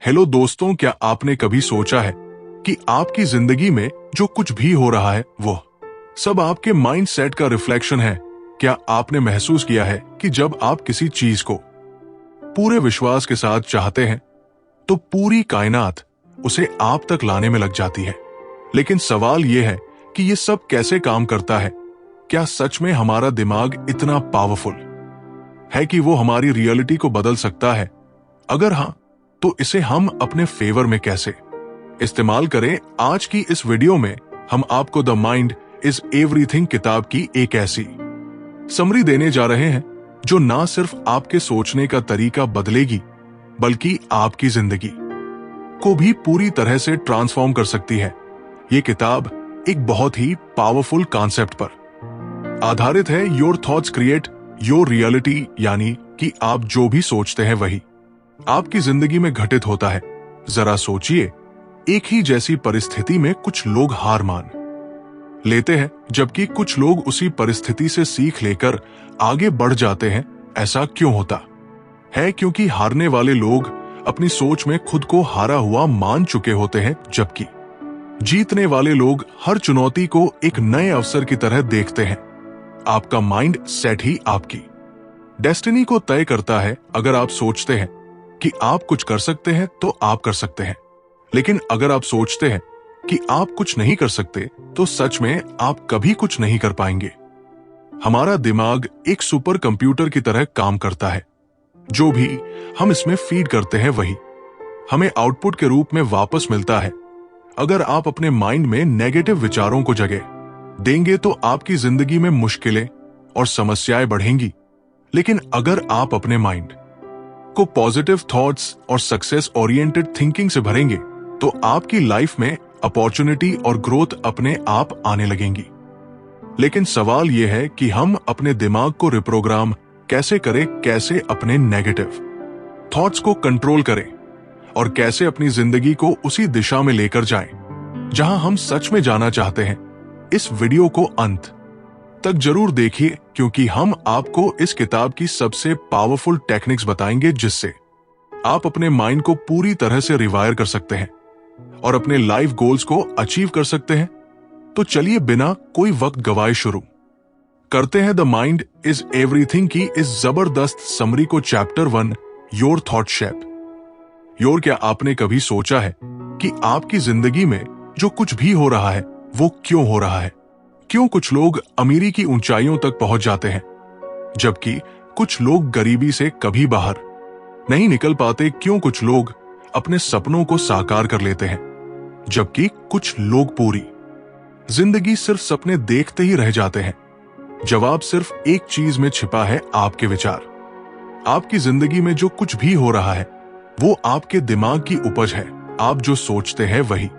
Hello दोस्तों, क्या आपने कभी सोचा है कि आपकी जिंदगी में जो कुछ भी हो रहा है वो सब आपके माइंड सेट का रिफ्लेक्शन है? क्या आपने महसूस किया है कि जब आप किसी चीज को पूरे विश्वास के साथ चाहते हैं तो पूरी कायनात उसे आप तक लाने में लग जाती है? लेकिन सवाल यह है कि यह सब कैसे काम करता है? क्या सच में हमारा दिमाग इतना पावरफुल है कि वो हमारी रियलिटी को बदल सकता है? अगर हां, तो इसे हम अपने फेवर में कैसे इस्तेमाल करें? आज की इस वीडियो में हम आपको द माइंड इज एवरीथिंग किताब की एक ऐसी समरी देने जा रहे हैं जो ना सिर्फ आपके सोचने का तरीका बदलेगी बल्कि आपकी जिंदगी को भी पूरी तरह से ट्रांसफॉर्म कर सकती है। ये किताब एक बहुत ही पावरफुल कॉन्सेप्ट पर आधारित है। Your thoughts create your reality, यानी कि आप जो भी सोचते हैं वही आपकी जिंदगी में घटित होता है। जरा सोचिए, एक ही जैसी परिस्थिति में कुछ लोग हार मान लेते हैं जबकि कुछ लोग उसी परिस्थिति से सीख लेकर आगे बढ़ जाते हैं। ऐसा क्यों होता है? क्योंकि हारने वाले लोग अपनी सोच में खुद को हारा हुआ मान चुके होते हैं, जबकि जीतने वाले लोग हर चुनौती को एक नए अवसर की तरह देखते हैं। आपका माइंड सेट ही आपकी डेस्टिनी को तय करता है। अगर आप सोचते हैं कि आप कुछ कर सकते हैं तो आप कर सकते हैं, लेकिन अगर आप सोचते हैं कि आप कुछ नहीं कर सकते तो सच में आप कभी कुछ नहीं कर पाएंगे। हमारा दिमाग एक सुपर कंप्यूटर की तरह काम करता है। जो भी हम इसमें फीड करते हैं वही हमें आउटपुट के रूप में वापस मिलता है। अगर आप अपने माइंड में नेगेटिव विचारों को जगह देंगे तो आपकी जिंदगी में मुश्किलें और समस्याएं बढ़ेंगी, लेकिन अगर आप अपने माइंड को पॉजिटिव थॉट्स और सक्सेस ओरिएंटेड थिंकिंग से भरेंगे तो आपकी लाइफ में अपॉर्चुनिटी और ग्रोथ अपने आप आने लगेंगी। लेकिन सवाल यह है कि हम अपने दिमाग को रिप्रोग्राम कैसे करें, कैसे अपने नेगेटिव थॉट्स को कंट्रोल करें और कैसे अपनी जिंदगी को उसी दिशा में लेकर जाएं जहां हम सच में जाना चाहते हैं। इस वीडियो को अंत तक जरूर देखिए, क्योंकि हम आपको इस किताब की सबसे पावरफुल टेक्निक्स बताएंगे जिससे आप अपने माइंड को पूरी तरह से रिवायर कर सकते हैं और अपने लाइफ गोल्स को अचीव कर सकते हैं। तो चलिए बिना कोई वक्त गवाए शुरू करते हैं द माइंड इज एवरीथिंग की इस जबरदस्त समरी को। Chapter 1, your thought shape your. क्या आपने कभी सोचा है कि आपकी जिंदगी में जो कुछ भी हो रहा है वो क्यों हो रहा है? क्यों कुछ लोग अमीरी की ऊंचाइयों तक पहुंच जाते हैं जबकि कुछ लोग गरीबी से कभी बाहर नहीं निकल पाते? क्यों कुछ लोग अपने सपनों को साकार कर लेते हैं जबकि कुछ लोग पूरी जिंदगी सिर्फ सपने देखते ही रह जाते हैं? जवाब सिर्फ एक चीज में छिपा है, आपके विचार। आपकी जिंदगी में जो कुछ भी हो रहा है वो आपके दिमाग की उपज है। आप जो सोचते हैं वही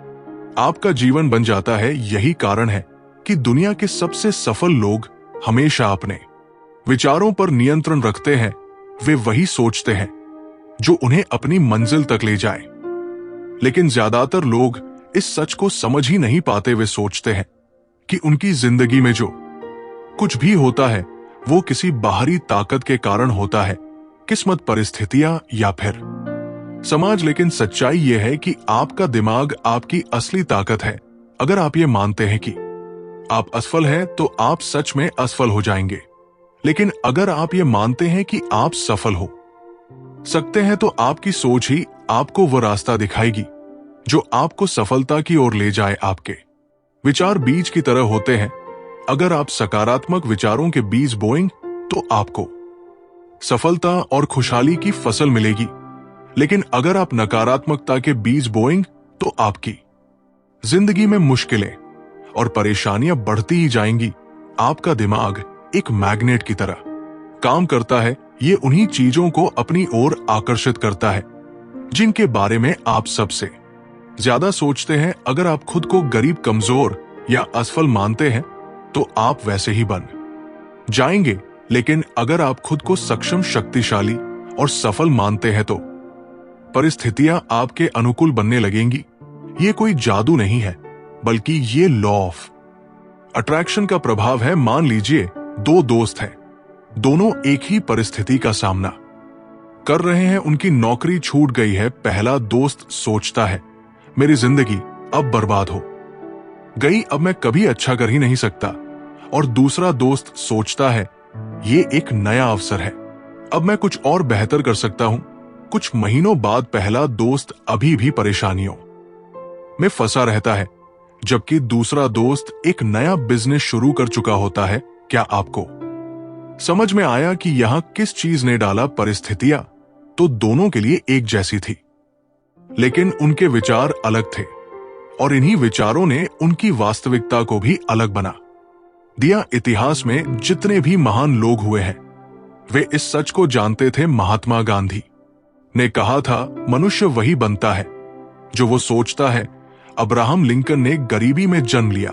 आपका जीवन बन जाता है। यही कारण है कि दुनिया के सबसे सफल लोग हमेशा अपने विचारों पर नियंत्रण रखते हैं। वे वही सोचते हैं जो उन्हें अपनी मंजिल तक ले जाए। लेकिन ज्यादातर लोग इस सच को समझ ही नहीं पाते। वे सोचते हैं कि उनकी जिंदगी में जो कुछ भी होता है वो किसी बाहरी ताकत के कारण होता है, किस्मत, परिस्थितियां या फिर समाज। लेकिन सच्चाई यह है कि आपका दिमाग आपकी असली ताकत है। अगर आप ये मानते हैं कि आप असफल हैं तो आप सच में असफल हो जाएंगे। लेकिन अगर आप ये मानते हैं कि आप सफल हो सकते हैं तो आपकी सोच ही आपको वो रास्ता दिखाएगी जो आपको सफलता की ओर ले जाए। आपके विचार बीज की तरह होते हैं। अगर आप सकारात्मक विचारों के बीज बोएंगे तो आपको सफलता और खुशहाली की फसल मिलेगी। लेकिन अगर आप नकारात्मकता के बीज बोएंगे तो आपकी जिंदगी में मुश्किलें और परेशानियां बढ़ती ही जाएंगी। आपका दिमाग एक मैग्नेट की तरह काम करता है। ये उन्हीं चीजों को अपनी ओर आकर्षित करता है जिनके बारे में आप सबसे ज्यादा सोचते हैं। अगर आप खुद को गरीब, कमजोर या असफल मानते हैं तो आप वैसे ही बन जाएंगे। लेकिन अगर आप खुद को सक्षम, शक्तिशाली और सफल मानते हैं तो परिस्थितियां आपके अनुकूल बनने लगेंगी। ये कोई जादू नहीं है, बल्कि ये लॉ ऑफ अट्रैक्शन का प्रभाव है। मान लीजिए दो दोस्त हैं, दोनों एक ही परिस्थिति का सामना कर रहे हैं, उनकी नौकरी छूट गई है, पहला दोस्त सोचता है मेरी जिंदगी अब बर्बाद हो गई, अब मैं कभी अच्छा कर ही नहीं सकता। और दूसरा दोस्त सोचता है ये एक नया अवसर है, अब मैं कुछ और बेहतर कर सकता हूं। कुछ महीनों बाद पहला दोस्त अभी भी परेशानियों में फंसा रहता है, जबकि दूसरा दोस्त एक नया बिजनेस शुरू कर चुका होता है। क्या आपको समझ में आया कि यहां किस चीज ने डाला? परिस्थितियां तो दोनों के लिए एक जैसी थी, लेकिन उनके विचार अलग थे, और इन्हीं विचारों ने उनकी वास्तविकता को भी अलग बना दिया। इतिहास में जितने भी महान लोग हुए हैं, वे इस सच को जानते थे। महात्मा गांधी ने कहा था मनुष्य वही बनता है जो वो सोचता है। अब्राहम लिंकन ने गरीबी में जन्म लिया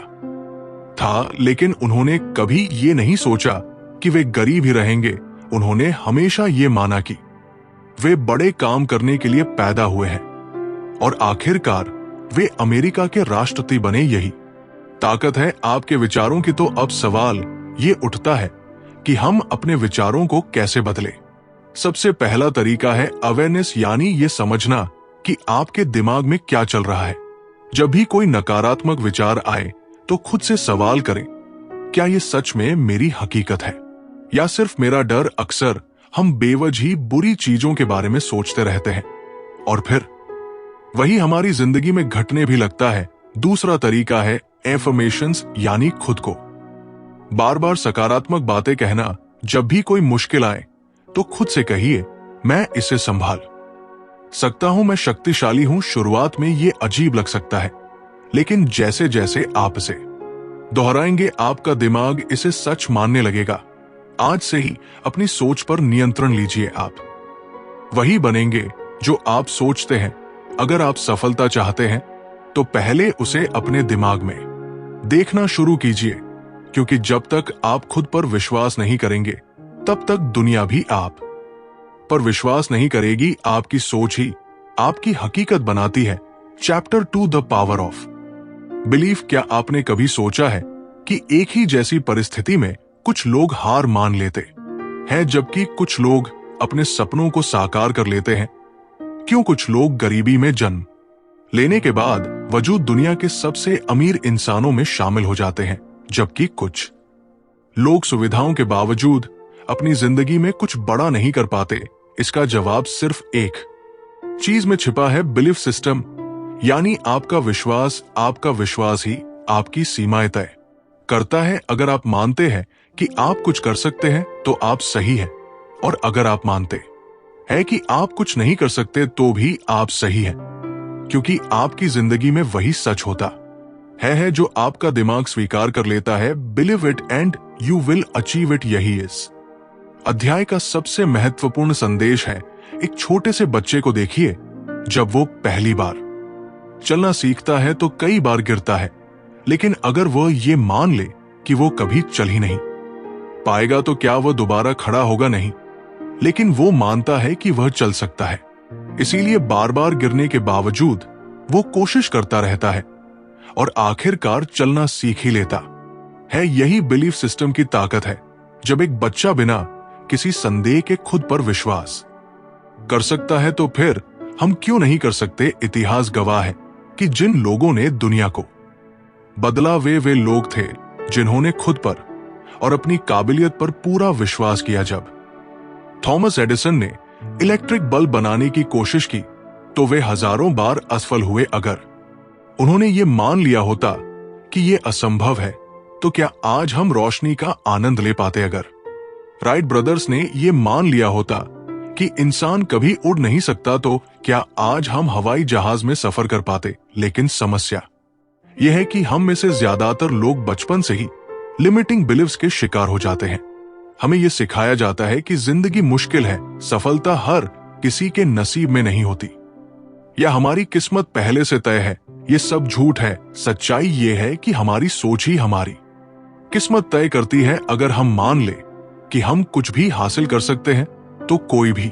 था, लेकिन उन्होंने कभी ये नहीं सोचा कि वे गरीब ही रहेंगे। उन्होंने हमेशा ये माना कि वे बड़े काम करने के लिए पैदा हुए हैं, और आखिरकार वे अमेरिका के राष्ट्रपति बने। यही ताकत है आपके विचारों की। तो अब सवाल ये उठता है कि हम अपने विचारों को कैसे बदलें। सबसे पहला तरीका है अवेयरनेस, यानी ये समझना कि आपके दिमाग में क्या चल रहा है। जब भी कोई नकारात्मक विचार आए तो खुद से सवाल करें, क्या ये सच में मेरी हकीकत है या सिर्फ मेरा डर? अक्सर हम बेवजह बुरी चीजों के बारे में सोचते रहते हैं, और फिर वही हमारी जिंदगी में घटने भी लगता है। दूसरा तरीका है एफर्मेशंस, यानी खुद को बार बार सकारात्मक बातें कहना। जब भी कोई मुश्किल आए तो खुद से कहिए मैं इसे संभाल सकता हूं, मैं शक्तिशाली हूं। शुरुआत में ये अजीब लग सकता है, लेकिन जैसे जैसे आप इसे दोहराएंगे आपका दिमाग इसे सच मानने लगेगा। आज से ही अपनी सोच पर नियंत्रण लीजिए। आप वही बनेंगे जो आप सोचते हैं। अगर आप सफलता चाहते हैं तो पहले उसे अपने दिमाग में देखना शुरू कीजिए, क्योंकि जब तक आप खुद पर विश्वास नहीं करेंगे तब तक दुनिया भी आप पर विश्वास नहीं करेगी। आपकी सोच ही आपकी हकीकत बनाती है। Chapter 2 the power of belief. क्या आपने कभी सोचा है कि एक ही जैसी परिस्थिति में कुछ लोग हार मान लेते हैं, जबकि कुछ लोग अपने सपनों को साकार कर लेते हैं? क्यों कुछ लोग गरीबी में जन्म लेने के बाद वजूद दुनिया के सबसे अमीर इंसानों में शामिल हो जाते हैं, जबकि कुछ लोग सुविधाओं के बावजूद अपनी जिंदगी में कुछ बड़ा नहीं कर पाते? इसका जवाब सिर्फ एक चीज में छिपा है, बिलीफ सिस्टम, यानी आपका विश्वास। आपका विश्वास ही आपकी सीमाएं तय करता है। अगर आप मानते हैं कि आप कुछ कर सकते हैं तो आप सही हैं, और अगर आप मानते हैं कि आप कुछ नहीं कर सकते तो भी आप सही हैं, क्योंकि आपकी जिंदगी में वही सच होता है जो आपका दिमाग स्वीकार कर लेता है। Believe it and you will achieve it. यही इस अध्याय का सबसे महत्वपूर्ण संदेश है। एक छोटे से बच्चे को देखिए, जब वो पहली बार चलना सीखता है तो कई बार गिरता है, लेकिन अगर वह ये मान ले कि वो कभी चल ही नहीं पाएगा तो क्या वह दोबारा खड़ा होगा? नहीं, लेकिन वो मानता है कि वह चल सकता है, इसीलिए बार बार गिरने के बावजूद वो कोशिश करता रहता है और आखिरकार चलना सीख ही लेता है। यही बिलीफ सिस्टम की ताकत है। जब एक बच्चा बिना किसी संदेह के खुद पर विश्वास कर सकता है तो फिर हम क्यों नहीं कर सकते? इतिहास गवाह है कि जिन लोगों ने दुनिया को बदला वे लोग थे जिन्होंने खुद पर और अपनी काबिलियत पर पूरा विश्वास किया। जब थॉमस एडिसन ने इलेक्ट्रिक बल्ब बनाने की कोशिश की तो वे हजारों बार असफल हुए। अगर उन्होंने ये मान लिया होता कि ये असंभव है तो क्या आज हम रोशनी का आनंद ले पाते? अगर राइट ब्रदर्स ने ये मान लिया होता कि इंसान कभी उड़ नहीं सकता तो क्या आज हम हवाई जहाज में सफर कर पाते? लेकिन समस्या यह है कि हम में से ज्यादातर लोग बचपन से ही लिमिटिंग बिलीव्स के शिकार हो जाते हैं। हमें यह सिखाया जाता है कि जिंदगी मुश्किल है, सफलता हर किसी के नसीब में नहीं होती, या हमारी किस्मत पहले से तय है। ये सब झूठ है। सच्चाई ये है कि हमारी सोच ही हमारी किस्मत तय करती है। अगर हम मान ले कि हम कुछ भी हासिल कर सकते हैं तो कोई भी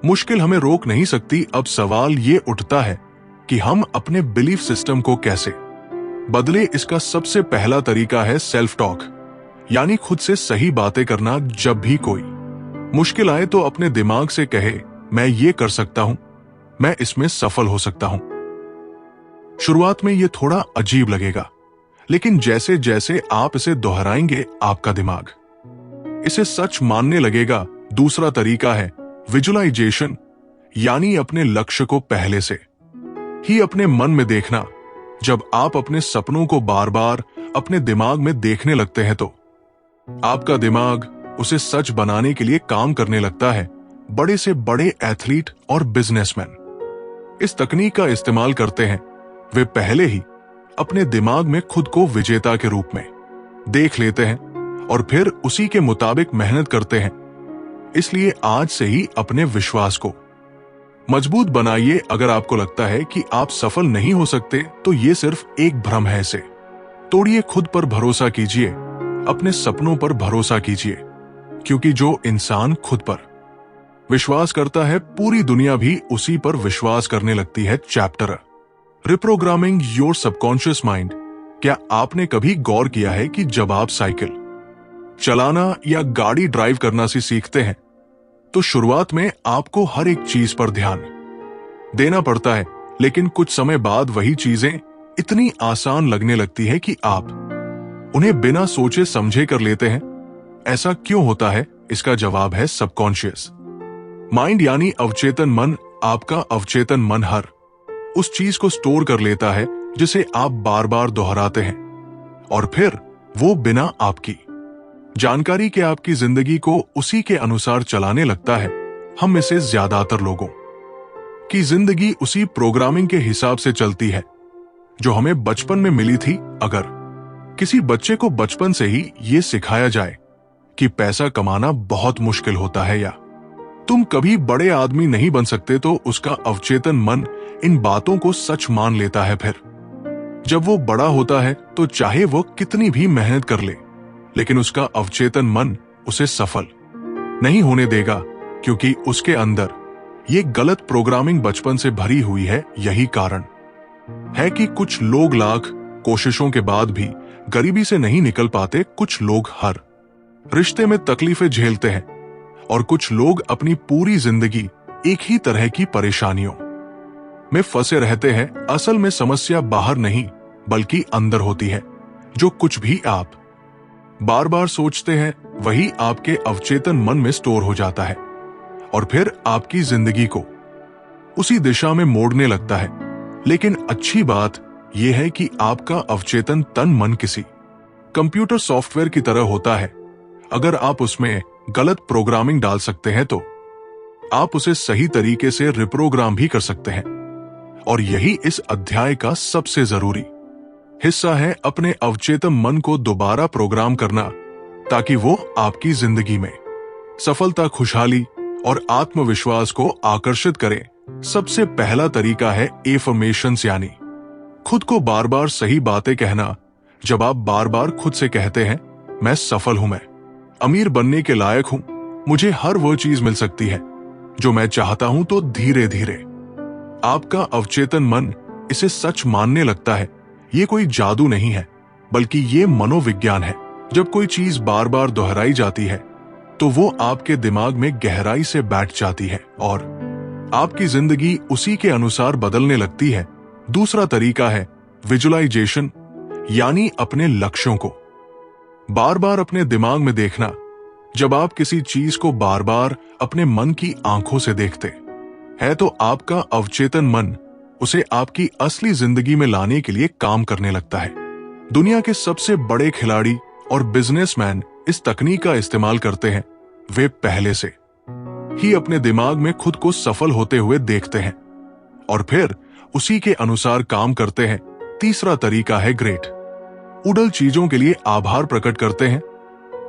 मुश्किल हमें रोक नहीं सकती। अब सवाल ये उठता है कि हम अपने बिलीफ सिस्टम को कैसे बदले। इसका सबसे पहला तरीका है सेल्फ टॉक, यानी खुद से सही बातें करना। जब भी कोई मुश्किल आए तो अपने दिमाग से कहे मैं ये कर सकता हूं, मैं इसमें सफल हो सकता हूं। शुरुआत में ये थोड़ा अजीब लगेगा, लेकिन जैसे जैसे आप इसे दोहराएंगे आपका दिमाग इसे सच मानने लगेगा। दूसरा तरीका है विजुअलाइजेशन, यानी अपने लक्ष्य को पहले से ही अपने मन में देखना। जब आप अपने सपनों को बार बार अपने दिमाग में देखने लगते हैं तो आपका दिमाग उसे सच बनाने के लिए काम करने लगता है। बड़े से बड़े एथलीट और बिजनेसमैन इस तकनीक का इस्तेमाल करते हैं। वे पहले ही अपने दिमाग में खुद को विजेता के रूप में देख लेते हैं और फिर उसी के मुताबिक मेहनत करते हैं। इसलिए आज से ही अपने विश्वास को मजबूत बनाइए। अगर आपको लगता है कि आप सफल नहीं हो सकते तो ये सिर्फ एक भ्रम है। इसे तोड़िए, खुद पर भरोसा कीजिए, अपने सपनों पर भरोसा कीजिए, क्योंकि जो इंसान खुद पर विश्वास करता है पूरी दुनिया भी उसी पर विश्वास करने लगती है। Chapter reprogramming your subconscious mind. क्या आपने कभी गौर किया है कि जब आप साइकिल चलाना या गाड़ी ड्राइव करना सीखते हैं तो शुरुआत में आपको हर एक चीज पर ध्यान देना पड़ता है, लेकिन कुछ समय बाद वही चीजें इतनी आसान लगने लगती है कि आप उन्हें बिना सोचे समझे कर लेते हैं। ऐसा क्यों होता है? इसका जवाब है सबकॉन्शियस माइंड, यानी अवचेतन मन। आपका अवचेतन मन हर उस चीज को स्टोर कर लेता है जिसे आप बार बार दोहराते हैं, और फिर वो बिना आपकी जानकारी के आपकी जिंदगी को उसी के अनुसार चलाने लगता है। हम में से ज्यादातर लोगों की जिंदगी उसी प्रोग्रामिंग के हिसाब से चलती है जो हमें बचपन में मिली थी। अगर किसी बच्चे को बचपन से ही ये सिखाया जाए कि पैसा कमाना बहुत मुश्किल होता है या तुम कभी बड़े आदमी नहीं बन सकते, तो उसका अवचेतन मन इन बातों को सच मान लेता है। फिर जब वो बड़ा होता है तो चाहे वो कितनी भी मेहनत कर ले, लेकिन उसका अवचेतन मन उसे सफल नहीं होने देगा, क्योंकि उसके अंदर ये गलत प्रोग्रामिंग बचपन से भरी हुई है। यही कारण है कि कुछ लोग लाख कोशिशों के बाद भी गरीबी से नहीं निकल पाते। कुछ लोग हर रिश्ते में तकलीफें झेलते हैं और कुछ लोग अपनी पूरी जिंदगी एक ही तरह की परेशानियों में फंसे रहते हैं। असल में समस्या बाहर नहीं बल्कि अंदर होती है। जो कुछ भी आप बार बार सोचते हैं वही आपके अवचेतन मन में स्टोर हो जाता है और फिर आपकी जिंदगी को उसी दिशा में मोड़ने लगता है। लेकिन अच्छी बात यह है कि आपका अवचेतन तन मन किसी कंप्यूटर सॉफ्टवेयर की तरह होता है। अगर आप उसमें गलत प्रोग्रामिंग डाल सकते हैं तो आप उसे सही तरीके से रिप्रोग्राम भी कर सकते हैं। और यही इस अध्याय का सबसे जरूरी हिस्सा है, अपने अवचेतन मन को दोबारा प्रोग्राम करना, ताकि वो आपकी जिंदगी में सफलता, खुशहाली और आत्मविश्वास को आकर्षित करे। सबसे पहला तरीका है एफर्मेशंस, यानी खुद को बार बार सही बातें कहना। जब आप बार बार खुद से कहते हैं मैं सफल हूं, मैं अमीर बनने के लायक हूं, मुझे हर वो चीज मिल सकती है जो मैं चाहता हूं, तो धीरे धीरे आपका अवचेतन मन इसे सच मानने लगता है। ये कोई जादू नहीं है, बल्कि ये मनोविज्ञान है। जब कोई चीज बार बार दोहराई जाती है तो वो आपके दिमाग में गहराई से बैठ जाती है और आपकी जिंदगी उसी के अनुसार बदलने लगती है। दूसरा तरीका है विजुअलाइजेशन, यानी अपने लक्ष्यों को बार बार अपने दिमाग में देखना। जब आप किसी चीज को बार बार अपने मन की आंखों से देखते हैं तो आपका अवचेतन मन उसे आपकी असली जिंदगी में लाने के लिए काम करने लगता है। दुनिया के सबसे बड़े खिलाड़ी और बिजनेसमैन इस तकनीक का इस्तेमाल करते हैं। वे पहले से ही अपने दिमाग में खुद को सफल होते हुए देखते हैं और फिर उसी के अनुसार काम करते हैं। तीसरा तरीका है ग्रेट उडल चीजों के लिए आभार प्रकट करते हैं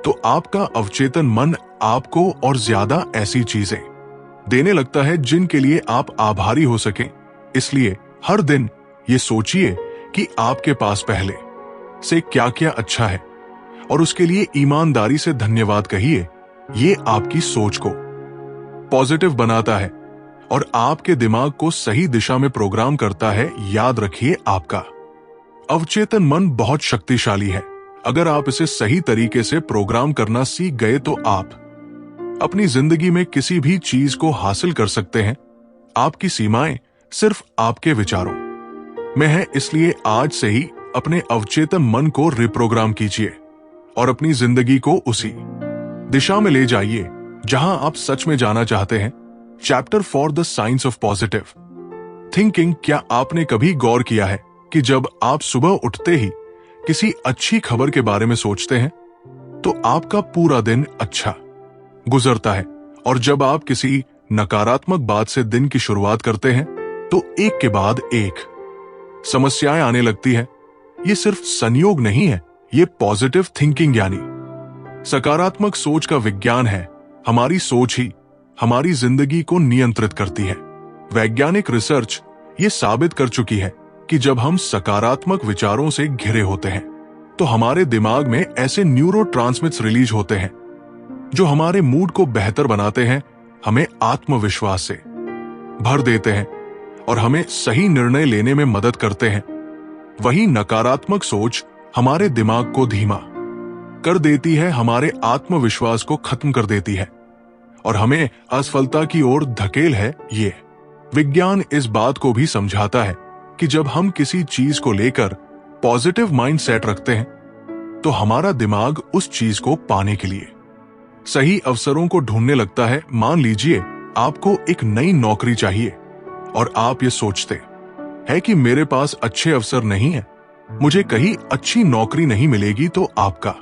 तो आपका अवचेतन मन आपको और ज्यादा ऐसी चीजें देने लगता है जिनके लिए आप आभारी हो सकें। इसलिए हर दिन ये सोचिए कि आपके पास पहले से क्या क्या अच्छा है और उसके लिए ईमानदारी से धन्यवाद कहिए। ये आपकी सोच को पॉजिटिव बनाता है और आपके दिमाग को सही दिशा में प्रोग्राम करता है। याद रखिए, आपका अवचेतन मन बहुत शक्तिशाली है। अगर आप इसे सही तरीके से प्रोग्राम करना सीख गए तो आप अपनी जिंदगी में किसी भी चीज को हासिल कर सकते हैं। आपकी सीमाएं सिर्फ आपके विचारों में है, इसलिए आज से ही अपने अवचेतन मन को रिप्रोग्राम कीजिए और अपनी जिंदगी को उसी दिशा में ले जाइए जहां आप सच में जाना चाहते हैं। Chapter for the science of positive thinking. क्या आपने कभी गौर किया है कि जब आप सुबह उठते ही किसी अच्छी खबर के बारे में सोचते हैं तो आपका पूरा दिन अच्छा गुजरता है, और जब आप किसी नकारात्मक बात से दिन की शुरुआत करते हैं तो एक के बाद एक समस्याएं आने लगती है। ये सिर्फ संयोग नहीं है, ये पॉजिटिव थिंकिंग यानी सकारात्मक सोच का विज्ञान है। हमारी सोच ही हमारी जिंदगी को नियंत्रित करती है। वैज्ञानिक रिसर्च ये साबित कर चुकी है कि जब हम सकारात्मक विचारों से घिरे होते हैं तो हमारे दिमाग में ऐसे न्यूरोट्रांसमिट्स रिलीज होते हैं जो हमारे मूड को बेहतर बनाते हैं, हमें आत्मविश्वास से भर देते हैं और हमें सही निर्णय लेने में मदद करते हैं। वहीं नकारात्मक सोच हमारे दिमाग को धीमा कर देती है, हमारे आत्मविश्वास को खत्म कर देती है और हमें असफलता की ओर धकेल है। ये विज्ञान इस बात को भी समझाता है कि जब हम किसी चीज को लेकर पॉजिटिव माइंड सेट रखते हैं तो हमारा दिमाग उस चीज को पाने के लिए सही अवसरों को ढूंढने लगता है। मान लीजिए आपको एक नई नौकरी चाहिए और आप ये सोचते है कि मेरे पास अच्छे अवसर नहीं है, मुझे कहीं अच्छी नौकरी नहीं मिलेगी, तो आपका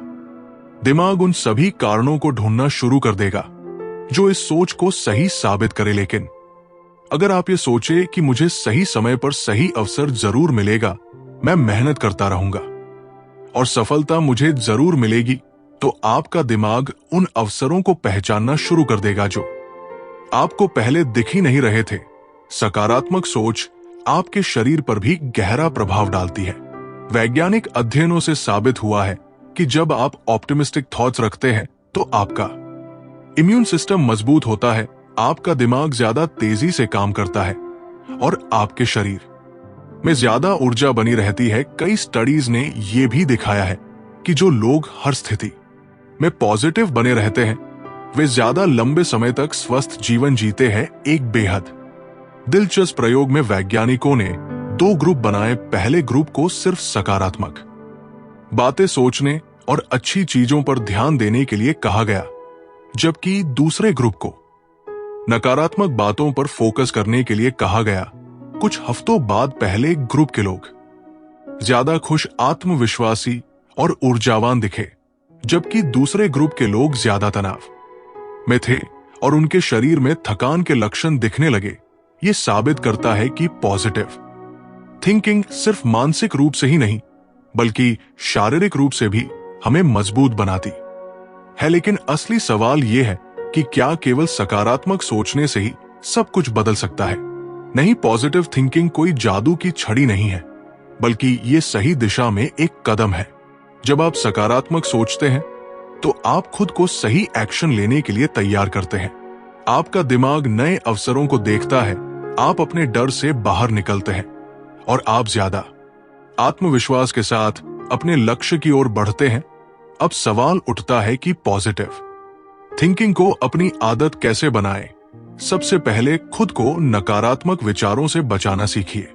दिमाग उन सभी कारणों को ढूंढना शुरू कर देगा जो इस सोच को सही साबित करे। लेकिन अगर आप ये सोचे कि मुझे सही समय पर सही अवसर जरूर मिलेगा, मैं मेहनत करता रहूंगा और सफलता मुझे जरूर मिलेगी, तो आपका दिमाग उन अवसरों को पहचानना शुरू कर देगा जो आपको पहले दिख ही नहीं रहे थे। सकारात्मक सोच आपके शरीर पर भी गहरा प्रभाव डालती है। वैज्ञानिक अध्ययनों से साबित हुआ है कि जब आप ऑप्टिमिस्टिक थॉट्स रखते हैं तो आपका इम्यून सिस्टम मजबूत होता है, आपका दिमाग ज्यादा तेजी से काम करता है और आपके शरीर में ज्यादा ऊर्जा बनी रहती है। कई स्टडीज ने यह भी दिखाया है कि जो लोग हर स्थिति में पॉजिटिव बने रहते हैं वे ज्यादा लंबे समय तक स्वस्थ जीवन जीते हैं। एक बेहद दिलचस्प प्रयोग में वैज्ञानिकों ने 2 ग्रुप बनाए। पहले ग्रुप को सिर्फ सकारात्मक बातें सोचने और अच्छी चीजों पर ध्यान देने के लिए कहा गया, जबकि दूसरे ग्रुप को नकारात्मक बातों पर फोकस करने के लिए कहा गया। कुछ हफ्तों बाद पहले ग्रुप के लोग ज्यादा खुश, आत्मविश्वासी और ऊर्जावान दिखे, जबकि दूसरे ग्रुप के लोग ज्यादा तनाव में थे और उनके शरीर में थकान के लक्षण दिखने लगे। ये साबित करता है कि पॉजिटिव थिंकिंग सिर्फ मानसिक रूप से ही नहीं बल्कि शारीरिक रूप से भी हमें मजबूत बनाती है। लेकिन असली सवाल यह है कि क्या केवल सकारात्मक सोचने से ही सब कुछ बदल सकता है? नहीं, पॉजिटिव थिंकिंग कोई जादू की छड़ी नहीं है, बल्कि ये सही दिशा में एक कदम है। जब आप सकारात्मक सोचते हैं तो आप खुद को सही एक्शन लेने के लिए तैयार करते हैं। आपका दिमाग नए अवसरों को देखता है, आप अपने डर से बाहर निकलते हैं और आप ज्यादा आत्मविश्वास के साथ अपने लक्ष्य की ओर बढ़ते हैं। अब सवाल उठता है कि पॉजिटिव थिंकिंग को अपनी आदत कैसे बनाएं? सबसे पहले खुद को नकारात्मक विचारों से बचाना सीखिए।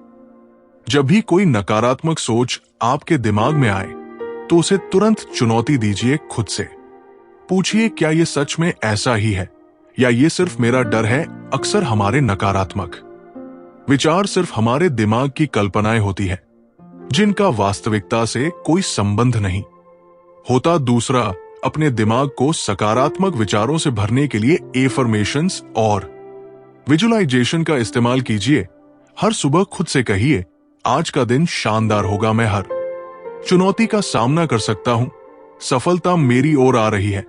जब भी कोई नकारात्मक सोच आपके दिमाग में आए तो उसे तुरंत चुनौती दीजिए। खुद से पूछिए, क्या यह सच में ऐसा ही है या ये सिर्फ मेरा डर है? अक्सर हमारे नकारात्मक विचार सिर्फ हमारे दिमाग की कल्पनाएं होती है जिनका वास्तविकता से कोई संबंध नहीं होता। दूसरा, अपने दिमाग को सकारात्मक विचारों से भरने के लिए एफर्मेशंस और विजुअलाइजेशन का इस्तेमाल कीजिए। हर सुबह खुद से कहिए, आज का दिन शानदार होगा, मैं हर चुनौती का सामना कर सकता हूं, सफलता मेरी ओर आ रही है।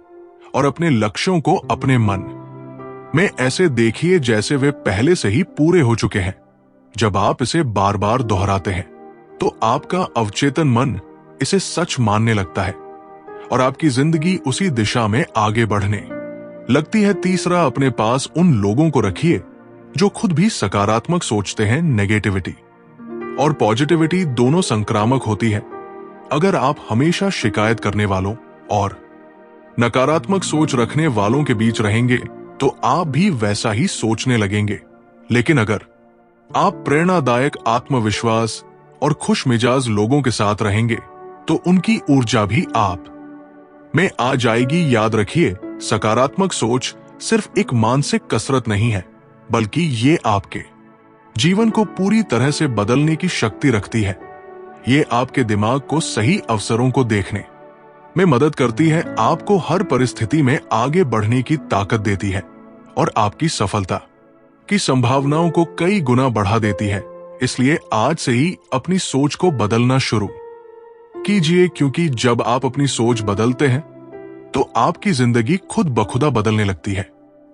और अपने लक्ष्यों को अपने मन में ऐसे देखिए जैसे वे पहले से ही पूरे हो चुके हैं। जब आप इसे बार बार दोहराते हैं तो आपका अवचेतन मन इसे सच मानने लगता है और आपकी जिंदगी उसी दिशा में आगे बढ़ने लगती है। तीसरा, अपने पास उन लोगों को रखिए जो खुद भी सकारात्मक सोचते हैं। नेगेटिविटी और पॉजिटिविटी दोनों संक्रामक होती है। अगर आप हमेशा शिकायत करने वालों और नकारात्मक सोच रखने वालों के बीच रहेंगे तो आप भी वैसा ही सोचने लगेंगे। लेकिन अगर आप प्रेरणादायक, आत्मविश्वास और खुश मिजाज लोगों के साथ रहेंगे तो उनकी ऊर्जा भी आप में आ जाएगी। याद रखिए, सकारात्मक सोच सिर्फ एक मानसिक कसरत नहीं है, बल्कि ये आपके जीवन को पूरी तरह से बदलने की शक्ति रखती है। ये आपके दिमाग को सही अवसरों को देखने में मदद करती है, आपको हर परिस्थिति में आगे बढ़ने की ताकत देती है और आपकी सफलता की संभावनाओं को कई गुना बढ़ा देती है। इसलिए आज से ही अपनी सोच को बदलना शुरू कीजिए, क्योंकि जब आप अपनी सोच बदलते हैं तो आपकी जिंदगी खुद ब खुदा बदलने लगती है।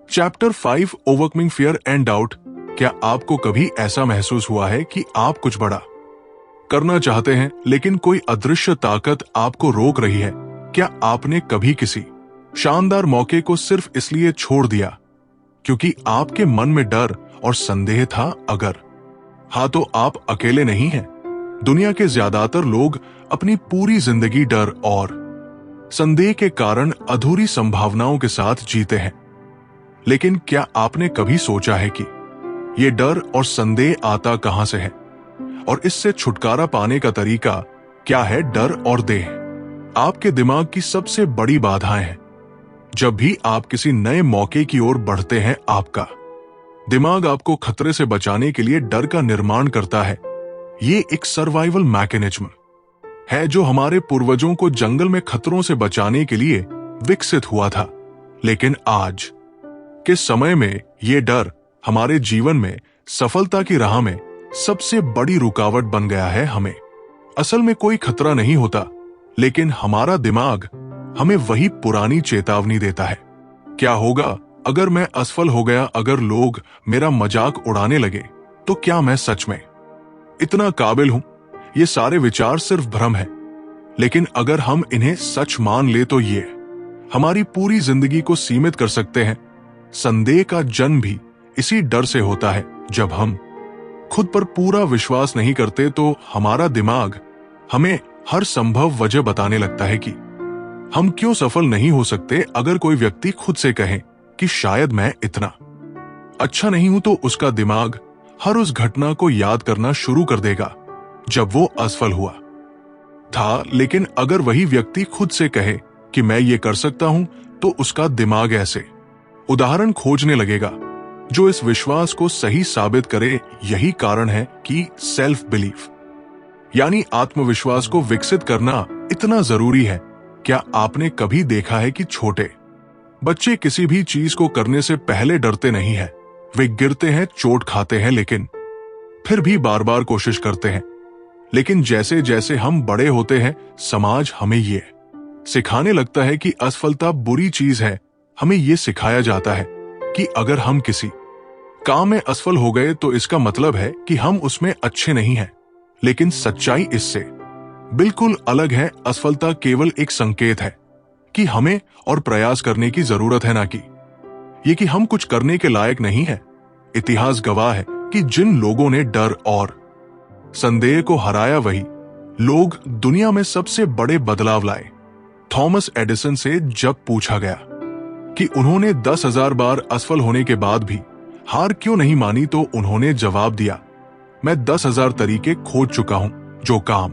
Chapter 5, overcoming fear and doubt. क्या आपको कभी ऐसा महसूस हुआ है कि आप कुछ बड़ा करना चाहते हैं लेकिन कोई अदृश्य ताकत आपको रोक रही है? क्या आपने कभी किसी शानदार मौके को सिर्फ इसलिए छोड़ दिया क्योंकि आपके मन में डर और संदेह था? अगर हाँ, तो आप अकेले नहीं हैं। दुनिया के ज्यादातर लोग अपनी पूरी जिंदगी डर और संदेह के कारण अधूरी संभावनाओं के साथ जीते हैं। लेकिन क्या आपने कभी सोचा है कि ये डर और संदेह आता कहां से है और इससे छुटकारा पाने का तरीका क्या है? डर और देह आपके दिमाग की सबसे बड़ी बाधाएं हैं। जब भी आप किसी नए मौके की ओर बढ़ते हैं, आपका दिमाग आपको खतरे से बचाने के लिए डर का निर्माण करता है। ये एक सर्वाइवल मैकेनिज्म है जो हमारे पूर्वजों को जंगल में खतरों से बचाने के लिए विकसित हुआ था। लेकिन आज के समय में ये डर हमारे जीवन में सफलता की राह में सबसे बड़ी रुकावट बन गया है। हमें असल में कोई खतरा नहीं होता, लेकिन हमारा दिमाग हमें वही पुरानी चेतावनी देता है। क्या होगा अगर मैं असफल हो गया? अगर लोग मेरा मजाक उड़ाने लगे तो क्या मैं सच में इतना काबिल हूं? ये सारे विचार सिर्फ भ्रम है, लेकिन अगर हम इन्हें सच मान ले तो ये हमारी पूरी जिंदगी को सीमित कर सकते हैं। संदेह का जन्म भी इसी डर से होता है। जब हम खुद पर पूरा विश्वास नहीं करते तो हमारा दिमाग हमें हर संभव वजह बताने लगता है कि हम क्यों सफल नहीं हो सकते। अगर कोई व्यक्ति खुद से कहे कि शायद मैं इतना अच्छा नहीं हूं, तो उसका दिमाग हर उस घटना को याद करना शुरू कर देगा जब वो असफल हुआ था। लेकिन अगर वही व्यक्ति खुद से कहे कि मैं ये कर सकता हूं, तो उसका दिमाग ऐसे उदाहरण खोजने लगेगा जो इस विश्वास को सही साबित करे। यही कारण है कि सेल्फ बिलीफ यानी आत्मविश्वास को विकसित करना इतना जरूरी है। क्या आपने कभी देखा है कि छोटे बच्चे किसी भी चीज को करने से पहले डरते नहीं है? वे गिरते हैं, चोट खाते हैं, लेकिन फिर भी बार बार कोशिश करते हैं। लेकिन जैसे जैसे हम बड़े होते हैं, समाज हमें ये सिखाने लगता है कि असफलता बुरी चीज है। हमें ये सिखाया जाता है कि अगर हम किसी काम में असफल हो गए तो इसका मतलब है कि हम उसमें अच्छे नहीं हैं। लेकिन सच्चाई इससे बिल्कुल अलग है। असफलता केवल एक संकेत है कि हमें और प्रयास करने की जरूरत है, ना कि ये कि हम कुछ करने के लायक नहीं है। इतिहास गवाह है कि जिन लोगों ने डर और संदेह को हराया, वही लोग दुनिया में सबसे बड़े बदलाव लाए। थॉमस एडिसन से जब पूछा गया कि उन्होंने 10,000 बार असफल होने के बाद भी हार क्यों नहीं मानी, तो उन्होंने जवाब दिया, मैं 10,000 तरीके खोज चुका हूं जो काम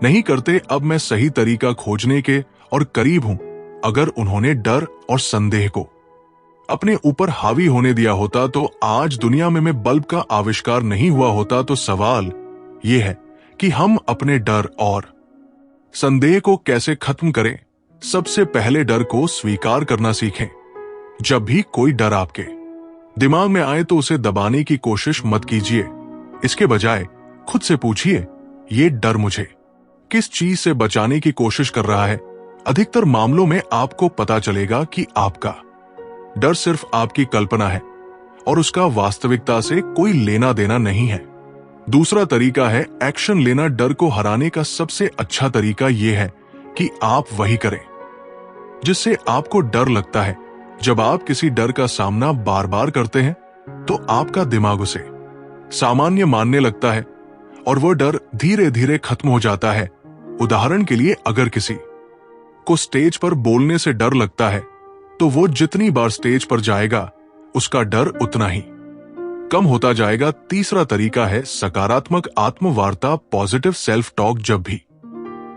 नहीं करते। अब मैं सही तरीका खोजने के और करीब हूं। अगर उन्होंने डर और संदेह को अपने ऊपर हावी होने दिया होता तो आज दुनिया में बल्ब का आविष्कार नहीं हुआ होता। तो सवाल यह है कि हम अपने डर और संदेह को कैसे खत्म करें? सबसे पहले डर को स्वीकार करना सीखें। जब भी कोई डर आपके दिमाग में आए तो उसे दबाने की कोशिश मत कीजिए। इसके बजाय खुद से पूछिए, ये डर मुझे किस चीज से बचाने की कोशिश कर रहा है? अधिकतर मामलों में आपको पता चलेगा कि आपका डर सिर्फ आपकी कल्पना है और उसका वास्तविकता से कोई लेना देना नहीं है। दूसरा तरीका है एक्शन लेना। डर को हराने का सबसे अच्छा तरीका यह है कि आप वही करें जिससे आपको डर लगता है। जब आप किसी डर का सामना बार बार करते हैं तो आपका दिमाग उसे सामान्य मानने लगता है और वह डर धीरे धीरे खत्म हो जाता है। उदाहरण के लिए, अगर किसी को स्टेज पर बोलने से डर लगता है, तो वो जितनी बार स्टेज पर जाएगा उसका डर उतना ही कम होता जाएगा। तीसरा तरीका है सकारात्मक आत्मवार्ता, पॉजिटिव सेल्फ टॉक। जब भी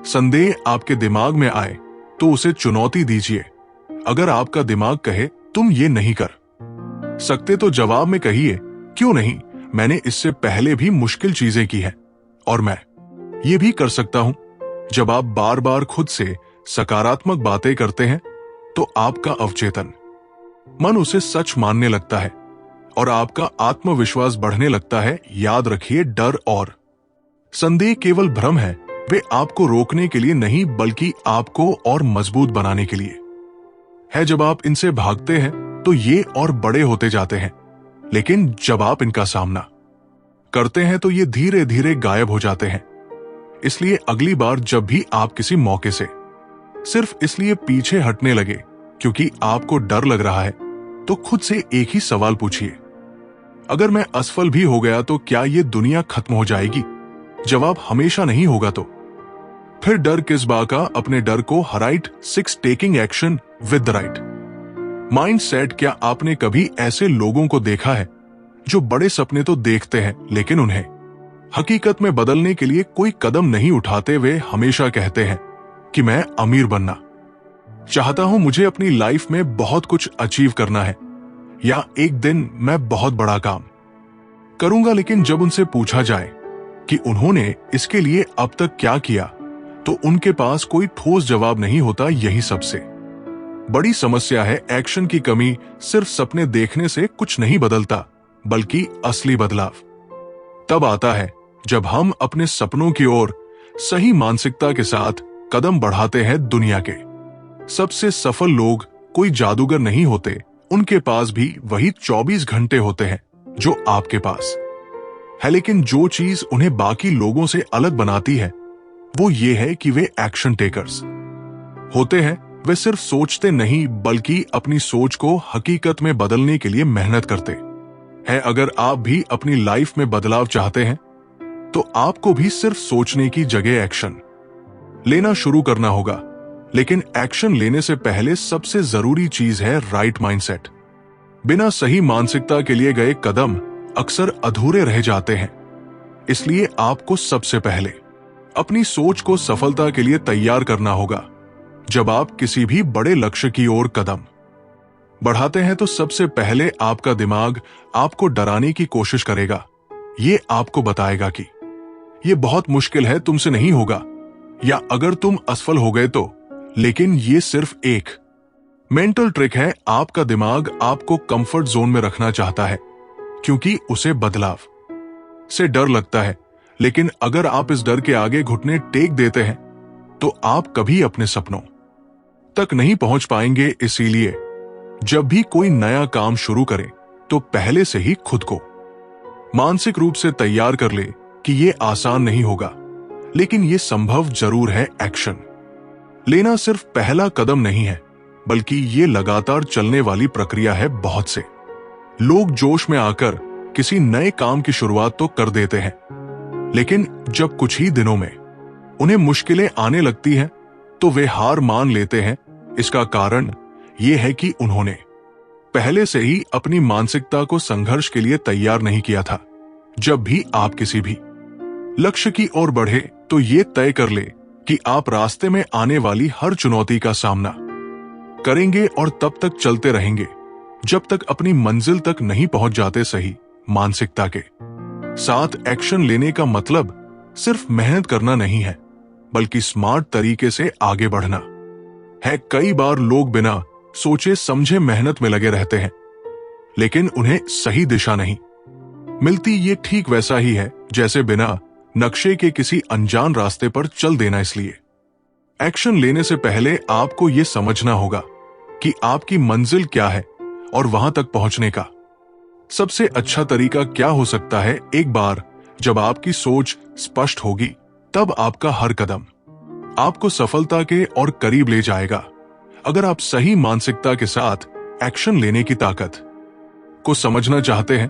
संदेह आपके दिमाग में आए तो उसे चुनौती दीजिए। अगर आपका दिमाग कहे तुम ये नहीं कर सकते, तो जवाब में कहिए क्यों नहीं, मैंने इससे पहले भी मुश्किल चीजें की हैं और मैं ये भी कर सकता हूं। जब आप बार बार खुद से सकारात्मक बातें करते हैं तो आपका अवचेतन मन उसे सच मानने लगता है और आपका आत्मविश्वास बढ़ने लगता है। याद रखिए, डर और संदेह केवल भ्रम है, वे आपको रोकने के लिए नहीं बल्कि आपको और मजबूत बनाने के लिए है। जब आप इनसे भागते हैं तो ये और बड़े होते जाते हैं, लेकिन जब आप इनका सामना करते हैं तो ये धीरे धीरे गायब हो जाते हैं। इसलिए अगली बार जब भी आप किसी मौके से सिर्फ इसलिए पीछे हटने लगे क्योंकि आपको डर लग रहा है, तो खुद से एक ही सवाल पूछिए, अगर मैं असफल भी हो गया तो क्या ये दुनिया खत्म हो जाएगी? जवाब हमेशा नहीं होगा। तो फिर डर किस बात का? अपने डर को हराइट। 6 taking action with the right mindset. क्या आपने कभी ऐसे लोगों को देखा है जो बड़े सपने तो देखते हैं लेकिन उन्हें हकीकत में बदलने के लिए कोई कदम नहीं उठाते? वे हमेशा कहते हैं कि मैं अमीर बनना चाहता हूं, मुझे अपनी लाइफ में बहुत कुछ अचीव करना है, या एक दिन मैं बहुत बड़ा काम करूंगा। लेकिन जब उनसे पूछा जाए कि उन्होंने इसके लिए अब तक क्या किया, तो उनके पास कोई ठोस जवाब नहीं होता। यही सबसे बड़ी समस्या है। एक्शन की कमी। सिर्फ सपने देखने से कुछ नहीं बदलता, बल्कि असली बदलाव तब आता है जब हम अपने सपनों की ओर सही मानसिकता के साथ कदम बढ़ाते हैं। दुनिया के सबसे सफल लोग कोई जादूगर नहीं होते, उनके पास भी वही 24 घंटे होते हैं जो आपके पास है। लेकिन जो चीज उन्हें बाकी लोगों से अलग बनाती है वो ये है कि वे एक्शन टेकर्स होते हैं। वे सिर्फ सोचते नहीं बल्कि अपनी सोच को हकीकत में बदलने के लिए मेहनत करते हैं। अगर आप भी अपनी लाइफ में बदलाव चाहते हैं तो आपको भी सिर्फ सोचने की जगह एक्शन लेना शुरू करना होगा। लेकिन एक्शन लेने से पहले सबसे जरूरी चीज है राइट माइंडसेट। बिना सही मानसिकता के लिए गए कदम अक्सर अधूरे रह जाते हैं। इसलिए आपको सबसे पहले अपनी सोच को सफलता के लिए तैयार करना होगा। जब आप किसी भी बड़े लक्ष्य की ओर कदम बढ़ाते हैं तो सबसे पहले आपका दिमाग आपको डराने की कोशिश करेगा। ये आपको बताएगा कि ये बहुत मुश्किल है, तुमसे नहीं होगा, या अगर तुम असफल हो गए तो। लेकिन ये सिर्फ एक मेंटल ट्रिक है। आपका दिमाग आपको कंफर्ट जोन में रखना चाहता है क्योंकि उसे बदलाव से डर लगता है। लेकिन अगर आप इस डर के आगे घुटने टेक देते हैं तो आप कभी अपने सपनों तक नहीं पहुंच पाएंगे। इसीलिए जब भी कोई नया काम शुरू करें तो पहले से ही खुद को मानसिक रूप से तैयार कर ले कि यह आसान नहीं होगा, लेकिन यह संभव जरूर है। एक्शन लेना सिर्फ पहला कदम नहीं है, बल्कि ये लगातार चलने वाली प्रक्रिया है। बहुत से लोग जोश में आकर किसी नए काम की शुरुआत तो कर देते हैं, लेकिन जब कुछ ही दिनों में उन्हें मुश्किलें आने लगती हैं तो वे हार मान लेते हैं। इसका कारण यह है कि उन्होंने पहले से ही अपनी मानसिकता को संघर्ष के लिए तैयार नहीं किया था। जब भी आप किसी भी लक्ष्य की ओर बढ़े तो ये तय कर ले कि आप रास्ते में आने वाली हर चुनौती का सामना करेंगे और तब तक चलते रहेंगे जब तक अपनी मंजिल तक नहीं पहुंच जाते। सही मानसिकता के साथ एक्शन लेने का मतलब सिर्फ मेहनत करना नहीं है, बल्कि स्मार्ट तरीके से आगे बढ़ना है। कई बार लोग बिना सोचे समझे मेहनत में लगे रहते हैं, लेकिन उन्हें सही दिशा नहीं मिलती। ये ठीक वैसा ही है जैसे बिना नक्शे के किसी अनजान रास्ते पर चल देना। इसलिए एक्शन लेने से पहले आपको यह समझना होगा कि आपकी मंजिल क्या है और वहां तक पहुंचने का सबसे अच्छा तरीका क्या हो सकता है। एक बार जब आपकी सोच स्पष्ट होगी, तब आपका हर कदम आपको सफलता के और करीब ले जाएगा। अगर आप सही मानसिकता के साथ एक्शन लेने की ताकत को समझना चाहते हैं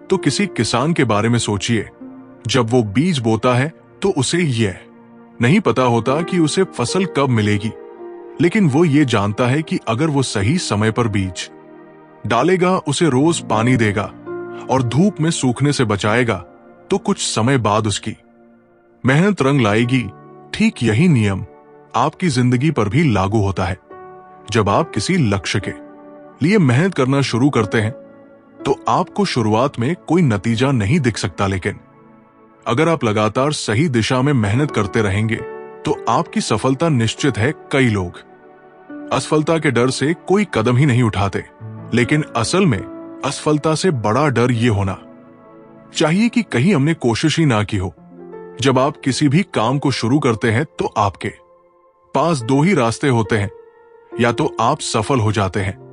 तो किसी किसान के बारे में सोचिए। जब वो बीज बोता है तो उसे यह नहीं पता होता कि उसे फसल कब मिलेगी, लेकिन वो ये जानता है कि अगर वो सही समय पर बीज डालेगा, उसे रोज पानी देगा और धूप में सूखने से बचाएगा, तो कुछ समय बाद उसकी मेहनत रंग लाएगी। ठीक यही नियम आपकी जिंदगी पर भी लागू होता है। जब आप किसी लक्ष्य के लिए मेहनत करना शुरू करते हैं तो आपको शुरुआत में कोई नतीजा नहीं दिख सकता, लेकिन अगर आप लगातार सही दिशा में मेहनत करते रहेंगे तो आपकी सफलता निश्चित है। कई लोग असफलता के डर से कोई कदम ही नहीं उठाते, लेकिन असल में असफलता से बड़ा डर यह होना चाहिए कि कहीं हमने कोशिश ही ना की हो। जब आप किसी भी काम को शुरू करते हैं तो आपके पास दो ही रास्ते होते हैं, या तो आप सफल हो जाते हैं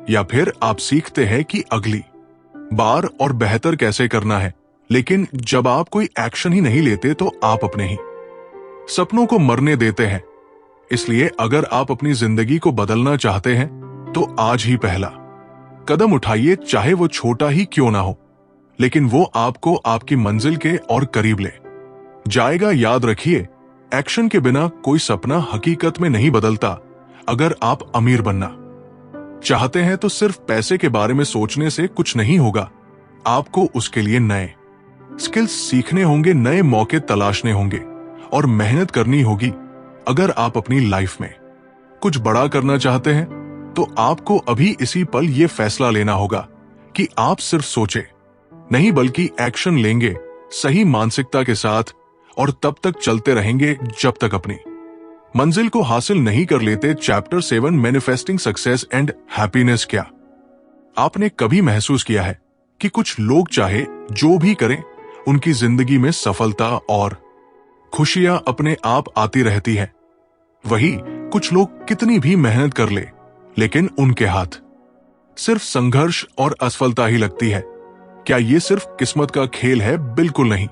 या फिर आप सीखते हैं कि अगली बार और बेहतर कैसे करना है। लेकिन जब आप कोई एक्शन ही नहीं लेते तो आप अपने ही सपनों को मरने देते हैं। इसलिए अगर आप अपनी जिंदगी को बदलना चाहते हैं तो आज ही पहला कदम उठाइए, चाहे वो छोटा ही क्यों ना हो, लेकिन वो आपको आपकी मंजिल के और करीब ले जाएगा। याद रखिए, एक्शन के बिना कोई सपना हकीकत में नहीं बदलता। अगर आप अमीर बनना चाहते हैं तो सिर्फ पैसे के बारे में सोचने से कुछ नहीं होगा। आपको उसके लिए नए स्किल्स सीखने होंगे, नए मौके तलाशने होंगे और मेहनत करनी होगी। अगर आप अपनी लाइफ में कुछ बड़ा करना चाहते हैं तो आपको अभी इसी पल यह फैसला लेना होगा कि आप सिर्फ सोचे नहीं बल्कि एक्शन लेंगे, सही मानसिकता के साथ, और तब तक चलते रहेंगे जब तक अपनी मंजिल को हासिल नहीं कर लेते। Chapter 7 manifesting success and happiness. क्या आपने कभी महसूस किया है कि कुछ लोग चाहे जो भी करें, उनकी जिंदगी में सफलता और खुशियां अपने आप आती रहती है? वही कुछ लोग कितनी भी मेहनत कर ले, लेकिन उनके हाथ सिर्फ संघर्ष और असफलता ही लगती है। क्या ये सिर्फ किस्मत का खेल है? बिल्कुल नहीं।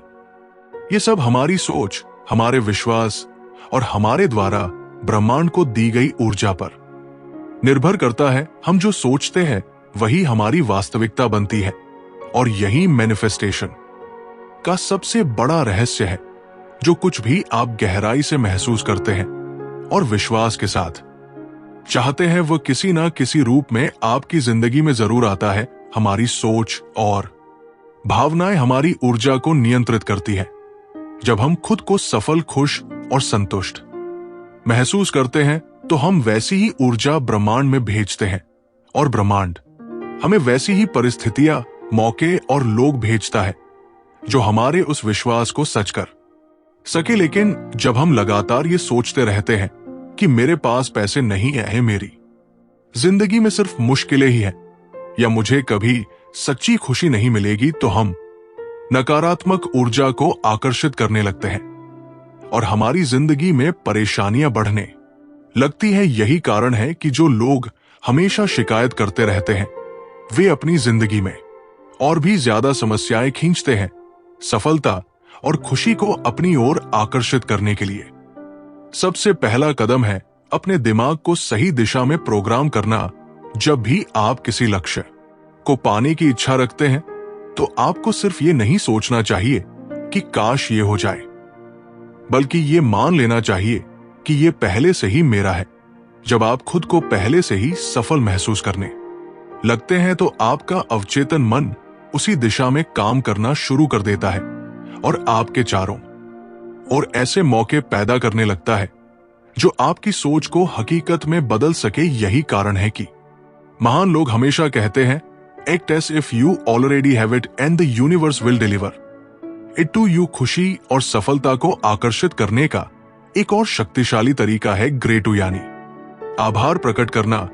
ये सब हमारी सोच, हमारे विश्वास और हमारे द्वारा ब्रह्मांड को दी गई ऊर्जा पर निर्भर करता है। हम जो सोचते हैं वही हमारी वास्तविकता बनती है, और यही मैनिफेस्टेशन का सबसे बड़ा रहस्य है। जो कुछ भी आप गहराई से महसूस करते हैं और विश्वास के साथ चाहते हैं, वह किसी ना किसी रूप में आपकी जिंदगी में जरूर आता है। हमारी सोच और भावनाएं हमारी ऊर्जा को नियंत्रित करती है। जब हम खुद को सफल, खुश और संतुष्ट महसूस करते हैं तो हम वैसी ही ऊर्जा ब्रह्मांड में भेजते हैं, और ब्रह्मांड हमें वैसी ही परिस्थितियां, मौके और लोग भेजता है जो हमारे उस विश्वास को सच कर सके। लेकिन जब हम लगातार ये सोचते रहते हैं कि मेरे पास पैसे नहीं है, मेरी जिंदगी में सिर्फ मुश्किलें ही हैं, या मुझे कभी सच्ची खुशी नहीं मिलेगी, तो हम नकारात्मक ऊर्जा को आकर्षित करने लगते हैं और हमारी जिंदगी में परेशानियां बढ़ने लगती है। यही कारण है कि जो लोग हमेशा शिकायत करते रहते हैं, वे अपनी जिंदगी में और भी ज्यादा समस्याएं खींचते हैं, सफलता और खुशी को अपनी ओर आकर्षित करने के लिए। सबसे पहला कदम है अपने दिमाग को सही दिशा में प्रोग्राम करना। जब भी आप किसी लक्ष्य को पाने की इच्छा रखते हैं तो आपको सिर्फ ये नहीं सोचना चाहिए कि काश ये हो जाए, बल्कि ये मान लेना चाहिए कि ये पहले से ही मेरा है। जब आप खुद को पहले से ही सफल महसूस करने लगते हैं तो आपका अवचेतन मन उसी दिशा में काम करना शुरू कर देता है और आपके चारों ओर ऐसे मौके पैदा करने लगता है जो आपकी सोच को हकीकत में बदल सके। यही कारण है कि महान लोग हमेशा कहते हैं, act as if you already have it and the universe will deliver it to you. खुशी और सफलता को आकर्षित करने का एक और शक्तिशाली तरीका है ग्रेटू, यानी आभार प्रकट करना।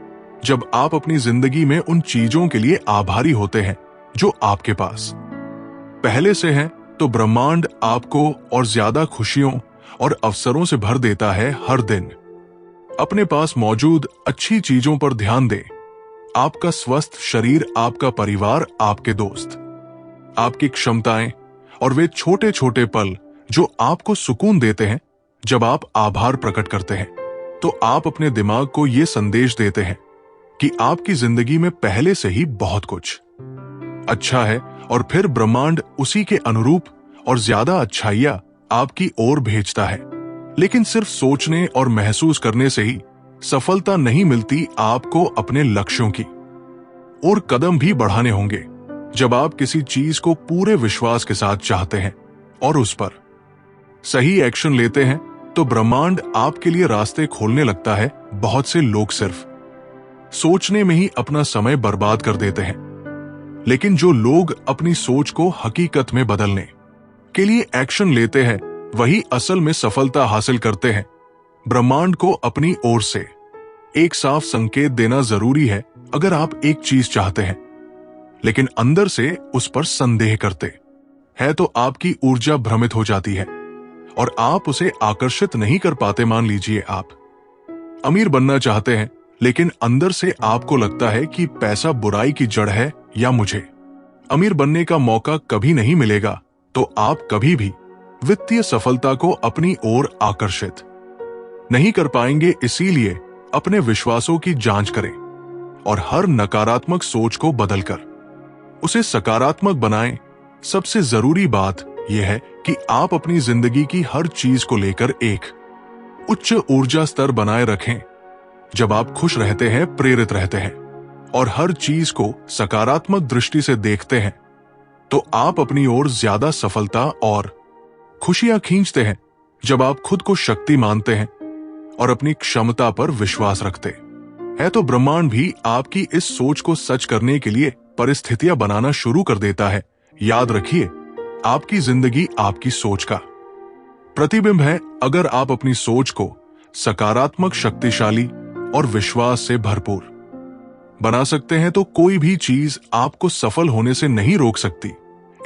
जब आप अपनी जिंदगी में उन चीजों के लिए आभारी होते हैं जो आपके पास पहले से हैं, तो ब्रह्मांड आपको और ज्यादा खुशियों और अवसरों से भर देता है। हर दिन अपने पास मौजूद अच्छी चीजों पर ध्यान दें। आपका स्वस्थ शरीर, आपका परिवार, आपके दोस्त, आपकी क्षमताएं और वे छोटे छोटे पल जो आपको सुकून देते हैं। जब आप आभार प्रकट करते हैं तो आप अपने दिमाग को यह संदेश देते हैं कि आपकी जिंदगी में पहले से ही बहुत कुछ अच्छा है, और फिर ब्रह्मांड उसी के अनुरूप और ज्यादा अच्छाइयां आपकी ओर भेजता है। लेकिन सिर्फ सोचने और महसूस करने से ही सफलता नहीं मिलती, आपको अपने लक्ष्यों की और कदम भी बढ़ाने होंगे। जब आप किसी चीज को पूरे विश्वास के साथ चाहते हैं और उस पर सही एक्शन लेते हैं, तो ब्रह्मांड आपके लिए रास्ते खोलने लगता है। बहुत से लोग सिर्फ सोचने में ही अपना समय बर्बाद कर देते हैं, लेकिन जो लोग अपनी सोच को हकीकत में बदलने के लिए एक्शन लेते हैं, वही असल में सफलता हासिल करते हैं। ब्रह्मांड को अपनी ओर से एक साफ संकेत देना जरूरी है। अगर आप एक चीज चाहते हैं लेकिन अंदर से उस पर संदेह करते हैं, तो आपकी ऊर्जा भ्रमित हो जाती है और आप उसे आकर्षित नहीं कर पाते। मान लीजिए आप अमीर बनना चाहते हैं, लेकिन अंदर से आपको लगता है कि पैसा बुराई की जड़ है या मुझे अमीर बनने का मौका कभी नहीं मिलेगा, तो आप कभी भी वित्तीय सफलता को अपनी ओर आकर्षित नहीं कर पाएंगे। इसीलिए अपने विश्वासों की जांच करें और हर नकारात्मक सोच को बदलकर उसे सकारात्मक बनाएं। सबसे जरूरी बात यह है कि आप अपनी जिंदगी की हर चीज को लेकर एक उच्च ऊर्जा स्तर बनाए रखें। जब आप खुश रहते हैं, प्रेरित रहते हैं और हर चीज को सकारात्मक दृष्टि से देखते हैं, तो आप अपनी ओर ज्यादा सफलता और खुशियां खींचते हैं। जब आप खुद को शक्ति मानते हैं और अपनी क्षमता पर विश्वास रखते हैं, तो ब्रह्मांड भी आपकी इस सोच को सच करने के लिए परिस्थितियां बनाना शुरू कर देता है। याद रखिए, आपकी जिंदगी आपकी सोच का प्रतिबिंब है। अगर आप अपनी सोच को सकारात्मक, शक्तिशाली और विश्वास से भरपूर बना सकते हैं, तो कोई भी चीज आपको सफल होने से नहीं रोक सकती।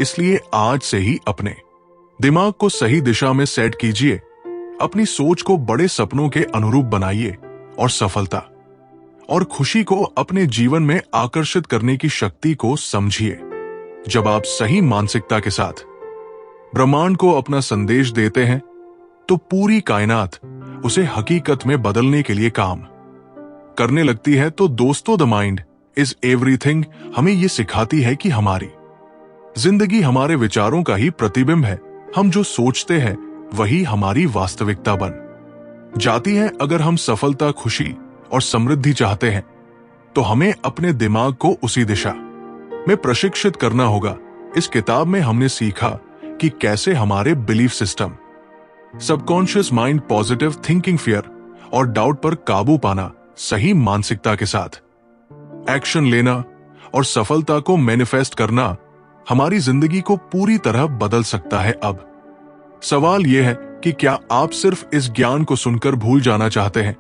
इसलिए आज से ही अपने दिमाग को सही दिशा में सेट कीजिए, अपनी सोच को बड़े सपनों के अनुरूप बनाइए और सफलता और खुशी को अपने जीवन में आकर्षित करने की शक्ति को समझिए। जब आप सही मानसिकता के साथ ब्रह्मांड को अपना संदेश देते हैं, तो पूरी कायनात उसे हकीकत में बदलने के लिए काम करने लगती है। तो दोस्तों, द माइंड इज एवरीथिंग हमें यह सिखाती है कि हमारी जिंदगी हमारे विचारों का ही प्रतिबिंब है। हम जो सोचते हैं वही हमारी वास्तविकता बन जाती है। अगर हम सफलता, खुशी और समृद्धि चाहते हैं, तो हमें अपने दिमाग को उसी दिशा में प्रशिक्षित करना होगा। इस किताब में हमने सीखा कि कैसे हमारे belief system, subconscious mind, positive thinking, fear और डाउट पर काबू पाना, सही मानसिकता के साथ एक्शन लेना और सफलता को मैनिफेस्ट करना हमारी जिंदगी को पूरी तरह बदल सकता है। अब सवाल यह है कि क्या आप सिर्फ इस ज्ञान को सुनकर भूल जाना चाहते हैं,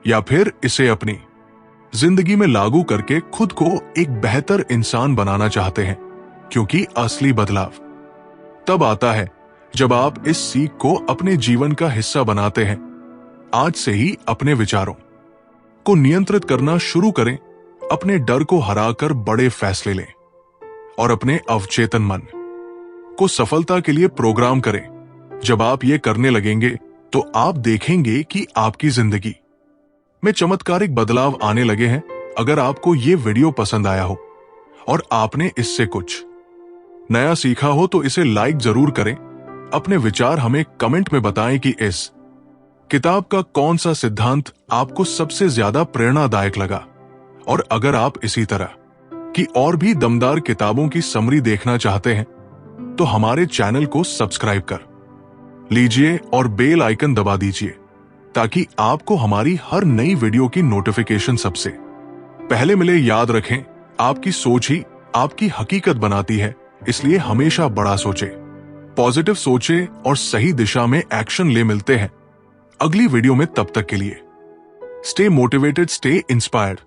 या फिर इसे अपनी जिंदगी में लागू करके खुद को एक बेहतर इंसान बनाना चाहते हैं? क्योंकि असली बदलाव तब आता है जब आप इस सीख को अपने जीवन का हिस्सा बनाते हैं। आज से ही अपने विचारों को नियंत्रित करना शुरू करें, अपने डर को हराकर बड़े फैसले लें और अपने अवचेतन मन को सफलता के लिए प्रोग्राम करें। जब आप ये करने लगेंगे, तो आप देखेंगे कि आपकी जिंदगी में चमत्कारिक बदलाव आने लगे हैं। अगर आपको ये वीडियो पसंद आया हो और आपने इससे कुछ नया सीखा हो, तो इसे लाइक जरूर करें। अपने विचार हमें कमेंट में बताएं कि इस किताब का कौन सा सिद्धांत आपको सबसे ज्यादा प्रेरणादायक लगा। और अगर आप इसी तरह की और भी दमदार किताबों की समरी देखना चाहते हैं, तो हमारे चैनल को सब्सक्राइब कर लीजिए और बेल आइकन दबा दीजिए, ताकि आपको हमारी हर नई वीडियो की नोटिफिकेशन सबसे पहले मिले। याद रखें, आपकी सोच ही आपकी हकीकत बनाती है। इसलिए हमेशा बड़ा सोचें, पॉजिटिव सोचें और सही दिशा में एक्शन ले। मिलते हैं अगली वीडियो में, तब तक के लिए स्टे मोटिवेटेड, स्टे इंस्पायर्ड।